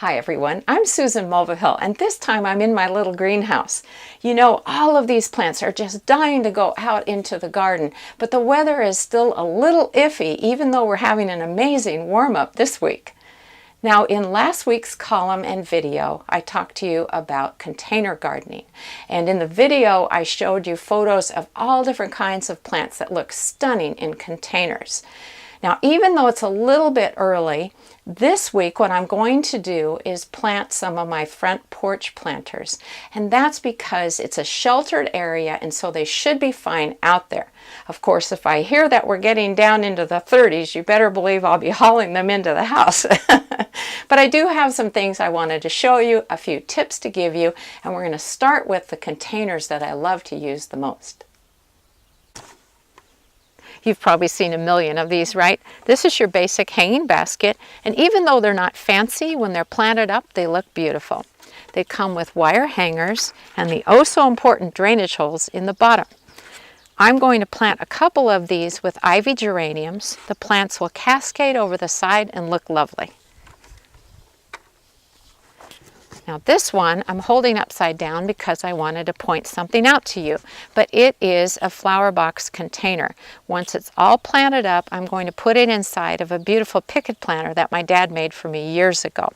Hi everyone, I'm Susan Mulvihill, and this time I'm in my little greenhouse. You know, all of these plants are just dying to go out into the garden, but the weather is still a little iffy, even though we're having an amazing warm-up this week. Now, in last week's column and video, I talked to you about container gardening. And in the video, I showed you photos of all different kinds of plants that look stunning in containers. Now, even though it's a little bit early, this week what I'm going to do is plant some of my front porch planters. And that's because it's a sheltered area, and so they should be fine out there. Of course, if I hear that we're getting down into the 30s, you better believe I'll be hauling them into the house. But I do have some things I wanted to show you, a few tips to give you, and we're going to start with the containers that I love to use the most. You've probably seen a million of these, right? This is your basic hanging basket, and even though they're not fancy, when they're planted up, they look beautiful. They come with wire hangers and the oh-so-important drainage holes in the bottom. I'm going to plant a couple of these with ivy geraniums. The plants will cascade over the side and look lovely. Now this one I'm holding upside down because I wanted to point something out to you, but it is a flower box container. Once it's all planted up, I'm going to put it inside of a beautiful picket planter that my dad made for me years ago.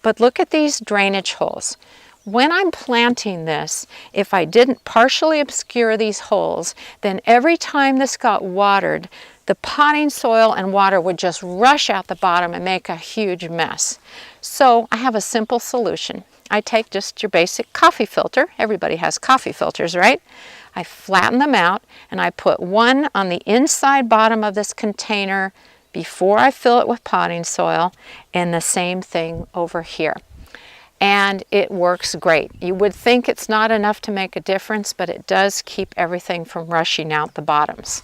But look at these drainage holes. When I'm planting this, if I didn't partially obscure these holes, then every time this got watered, the potting soil and water would just rush out the bottom and make a huge mess. So I have a simple solution. I take just your basic coffee filter. Everybody has coffee filters, right? I flatten them out and I put one on the inside bottom of this container before I fill it with potting soil, and the same thing over here. And it works great. You would think it's not enough to make a difference, but it does keep everything from rushing out the bottoms.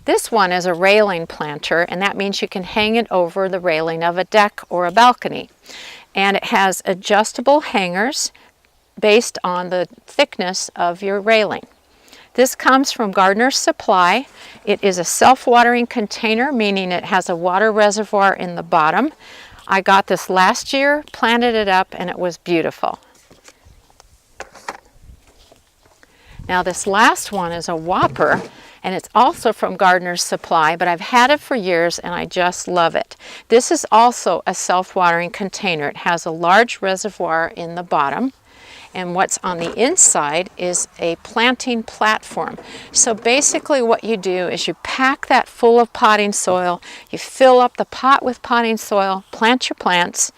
This one is a railing planter, and that means you can hang it over the railing of a deck or a balcony. And it has adjustable hangers based on the thickness of your railing. This comes from Gardener's Supply. It is a self-watering container, meaning it has a water reservoir in the bottom. I got this last year, planted it up, and it was beautiful. Now this last one is a whopper, and it's also from Gardener's Supply, but I've had it for years and I just love it. This is also a self-watering container. It has a large reservoir in the bottom, and what's on the inside is a planting platform. So basically what you do is you pack that full of potting soil, you fill up the pot with potting soil, plant your plants,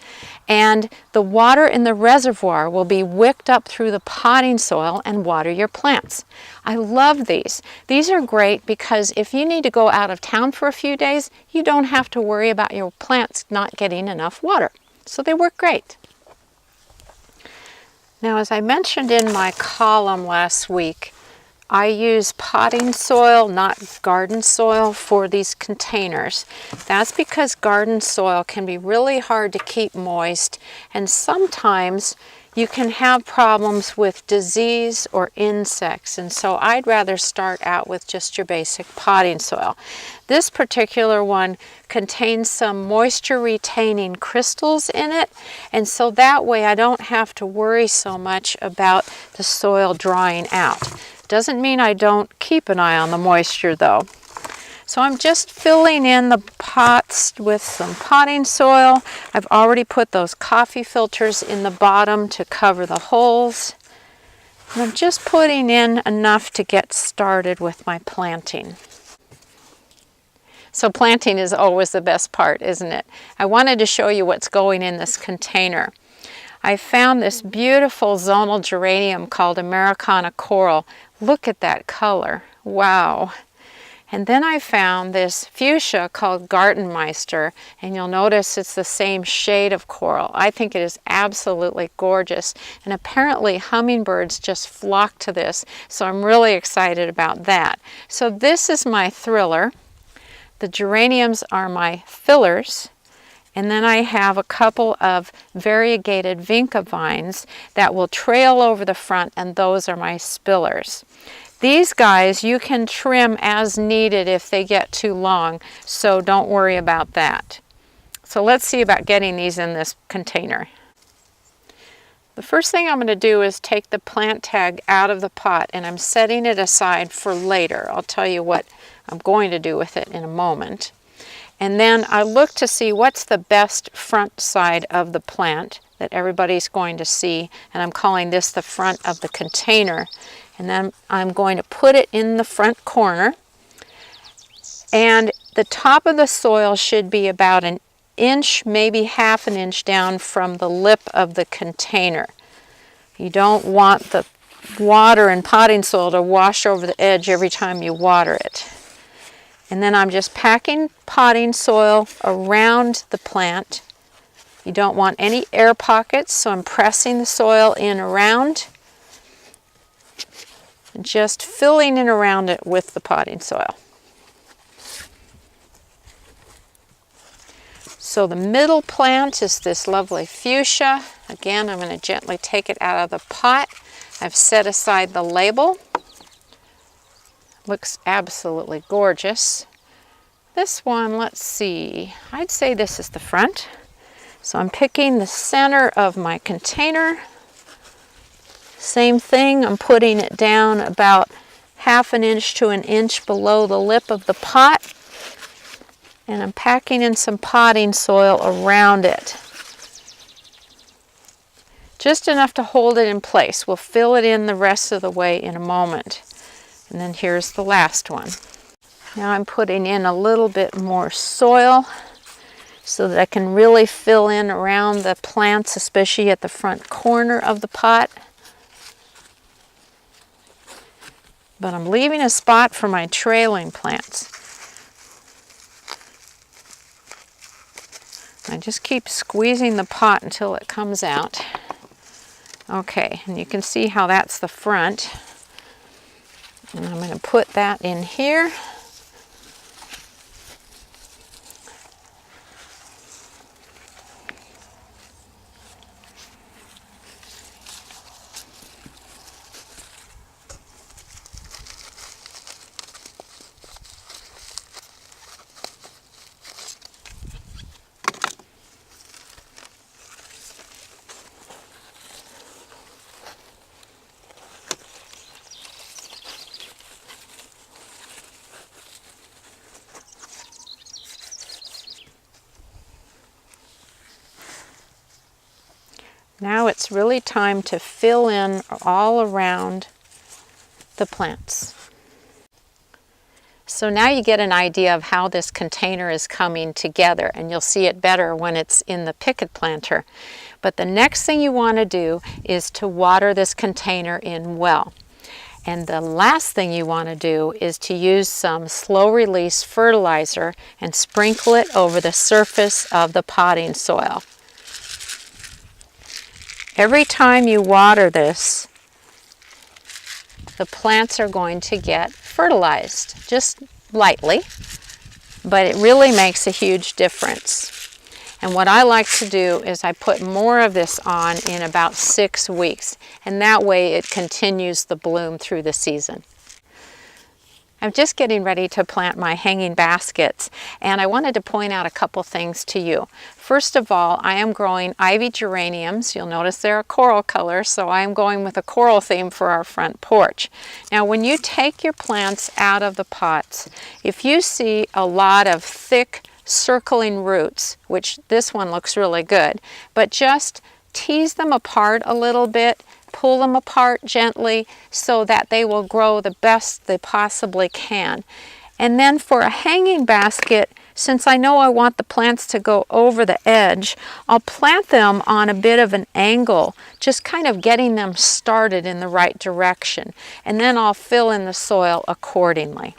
and the water in the reservoir will be wicked up through the potting soil and water your plants. I love these. These are great because if you need to go out of town for a few days, you don't have to worry about your plants not getting enough water. So they work great. Now, as I mentioned in my column last week, I use potting soil, not garden soil, for these containers. That's because garden soil can be really hard to keep moist, and sometimes you can have problems with disease or insects, and so I'd rather start out with just your basic potting soil. This particular one contains some moisture retaining crystals in it, and so that way I don't have to worry so much about the soil drying out. Doesn't mean I don't keep an eye on the moisture though. So I'm just filling in the pots with some potting soil. I've already put those coffee filters in the bottom to cover the holes. And I'm just putting in enough to get started with my planting. So planting is always the best part, isn't it? I wanted to show you what's going in this container. I found this beautiful zonal geranium called Americana Coral. Look at that color. Wow. And then I found this fuchsia called Gartenmeister, and you'll notice it's the same shade of coral. I think it is absolutely gorgeous, and apparently hummingbirds just flock to this, so I'm really excited about that. So this is my thriller. The geraniums are my fillers. And then I have a couple of variegated vinca vines that will trail over the front, and those are my spillers. These guys you can trim as needed if they get too long, so don't worry about that. So let's see about getting these in this container. The first thing I'm going to do is take the plant tag out of the pot, and I'm setting it aside for later. I'll tell you what I'm going to do with it in a moment. And then I look to see what's the best front side of the plant that everybody's going to see, and I'm calling this the front of the container. And then I'm going to put it in the front corner, and the top of the soil should be about an inch, maybe half an inch down from the lip of the container. You don't want the water and potting soil to wash over the edge every time you water it. And then I'm just packing potting soil around the plant. You don't want any air pockets, so I'm pressing the soil in around, and just filling in around it with the potting soil. So the middle plant is this lovely fuchsia. Again, I'm going to gently take it out of the pot. I've set aside the label. Looks absolutely gorgeous. This one, let's see, I'd say this is the front. So I'm picking the center of my container. Same thing, I'm putting it down about half an inch to an inch below the lip of the pot. And I'm packing in some potting soil around it. Just enough to hold it in place. We'll fill it in the rest of the way in a moment. And then here's the last one. Now I'm putting in a little bit more soil so that I can really fill in around the plants, especially at the front corner of the pot. But I'm leaving a spot for my trailing plants. I just keep squeezing the pot until it comes out. Okay, and you can see how that's the front. And I'm going to put that in here. Now it's really time to fill in all around the plants. So now you get an idea of how this container is coming together, and you'll see it better when it's in the picket planter. But the next thing you want to do is to water this container in well. And the last thing you want to do is to use some slow release fertilizer and sprinkle it over the surface of the potting soil. Every time you water this, the plants are going to get fertilized, just lightly, but it really makes a huge difference. And what I like to do is I put more of this on in about 6 weeks, and that way it continues the bloom through the season. I'm just getting ready to plant my hanging baskets, and I wanted to point out a couple things to you. First of all, I am growing ivy geraniums. You'll notice they're a coral color, so I am going with a coral theme for our front porch. Now, when you take your plants out of the pots, if you see a lot of thick circling roots, which this one looks really good, but just tease them apart a little bit. Pull them apart gently so that they will grow the best they possibly can. And then for a hanging basket, since I know I want the plants to go over the edge, I'll plant them on a bit of an angle, just kind of getting them started in the right direction. And then I'll fill in the soil accordingly.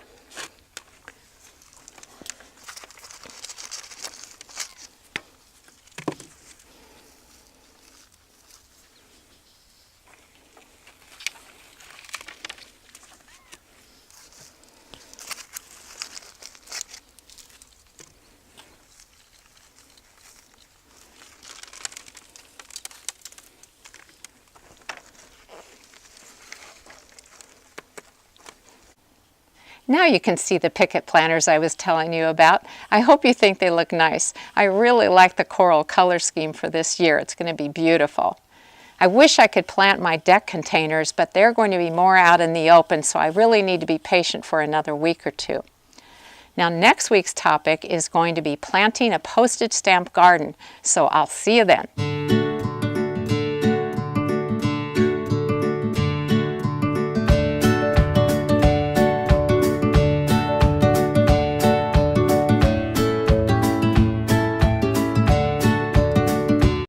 Now you can see the picket planters I was telling you about. I hope you think they look nice. I really like the coral color scheme for this year. It's going to be beautiful. I wish I could plant my deck containers, but they're going to be more out in the open, so I really need to be patient for another week or two. Now next week's topic is going to be planting a postage stamp garden, so I'll see you then.